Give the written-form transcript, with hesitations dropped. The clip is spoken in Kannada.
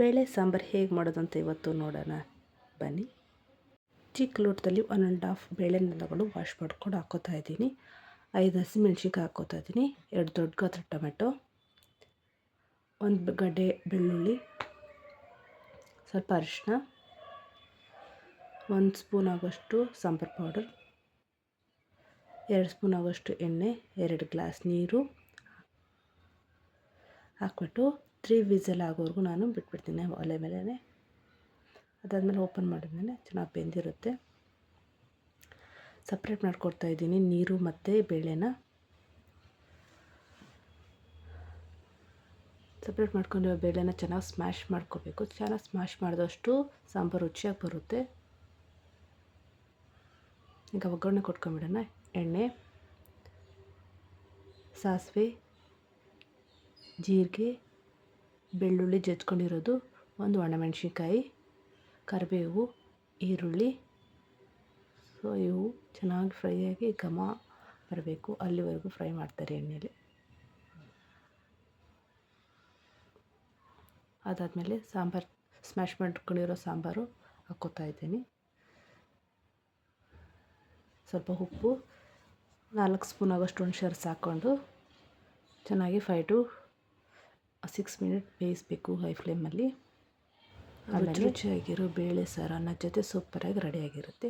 ಬೇಳೆ ಸಾಂಬಾರು ಹೇಗೆ ಮಾಡೋದು ಅಂತ ಇವತ್ತು ನೋಡೋಣ ಬನ್ನಿ. ಚಿಕ್ಕ ಲೋಟದಲ್ಲಿ 1½ ಬೇಳೆನ ತಗೊಂಡು ವಾಶ್ ಮಾಡ್ಕೊಂಡು ಹಾಕ್ಕೋತಾ ಇದ್ದೀನಿ. 5 ಹಸಿಮೆಣ್ಸಿನ್ಕಾಯಿ ಹಾಕ್ಕೋತಾ ಇದ್ದೀನಿ. 2 ದೊಡ್ಡ ಗಾತ್ರ ಟೊಮೆಟೊ, 1 ಗಡ್ಡೆ ಬೆಳ್ಳುಳ್ಳಿ, ಸ್ವಲ್ಪ ಅರಿಶಿನ, 1 ಸ್ಪೂನ್ ಆಗೋಷ್ಟು ಸಾಂಬಾರು ಪೌಡರ್, 2 ಸ್ಪೂನ್ ಆಗೋಷ್ಟು ಎಣ್ಣೆ, 2 ಗ್ಲಾಸ್ ನೀರು ಹಾಕ್ಬಿಟ್ಟು 3 ವಿಸಲ್ ಆಗೋವರೆಗೂ ನಾನು ಬಿಟ್ಬಿಡ್ತೀನಿ ಒಲೆ ಮೇಲೆ. ಅದಾದಮೇಲೆ ಓಪನ್ ಮಾಡಿದ್ಮೇಲೆ ಚೆನ್ನಾಗಿ ಬೆಂದಿರುತ್ತೆ. ಸಪ್ರೇಟ್ ಮಾಡ್ಕೊಡ್ತಾ ಇದ್ದೀನಿ ನೀರು ಮತ್ತು ಬೇಳೆನ. ಸಪ್ರೇಟ್ ಮಾಡ್ಕೊಂಡಿರೋ ಬೇಳೆನ ಚೆನ್ನಾಗಿ ಸ್ಮ್ಯಾಶ್ ಮಾಡ್ಕೋಬೇಕು. ಚೆನ್ನಾಗಿ ಸ್ಮ್ಯಾಶ್ ಮಾಡಿದಷ್ಟು ಸಾಂಬಾರು ರುಚಿಯಾಗಿ ಬರುತ್ತೆ. ಈಗ ಒಗ್ಗರಣೆ ಕೊಟ್ಕೊಂಬಿಡೋಣ. ಎಣ್ಣೆ, ಸಾಸಿವೆ, ಜೀರಿಗೆ, ಬೆಳ್ಳುಳ್ಳಿ ಜಜ್ಕೊಂಡಿರೋದು, 1 ಒಣಮೆಣ್ಸಿನ್ಕಾಯಿ, ಕರಿಬೇವು, ಈರುಳ್ಳಿ. ಸೊ ಇವು ಚೆನ್ನಾಗಿ ಫ್ರೈ ಆಗಿ ಘಮ ಬರಬೇಕು, ಅಲ್ಲಿವರೆಗೂ ಫ್ರೈ ಮಾಡ್ತಾರೆ ಎಣ್ಣೆಯಲ್ಲಿ. ಅದಾದಮೇಲೆ ಸಾಂಬಾರು ಸ್ಮ್ಯಾಶ್ ಮಾಡ್ಕೊಂಡಿರೋ ಸಾಂಬಾರು ಹಾಕ್ಕೋತಾ ಇದ್ದೀನಿ. ಸ್ವಲ್ಪ ಉಪ್ಪು, 4 ಸ್ಪೂನ್ ಆಗೋಷ್ಟು ಹುಣಸೆ ರಸ ಹಾಕ್ಕೊಂಡು ಚೆನ್ನಾಗಿ 5 to 6 ಮಿನಿಟ್ ಬೇಯಿಸಬೇಕು ಹೈ ಫ್ಲೇಮಲ್ಲಿ. ರುಚಿಯಾಗಿರೋ ಬೇಳೆ ಸಾರು ಅನ್ನದ ಜೊತೆ ಸೂಪರಾಗಿ ರೆಡಿಯಾಗಿರುತ್ತೆ.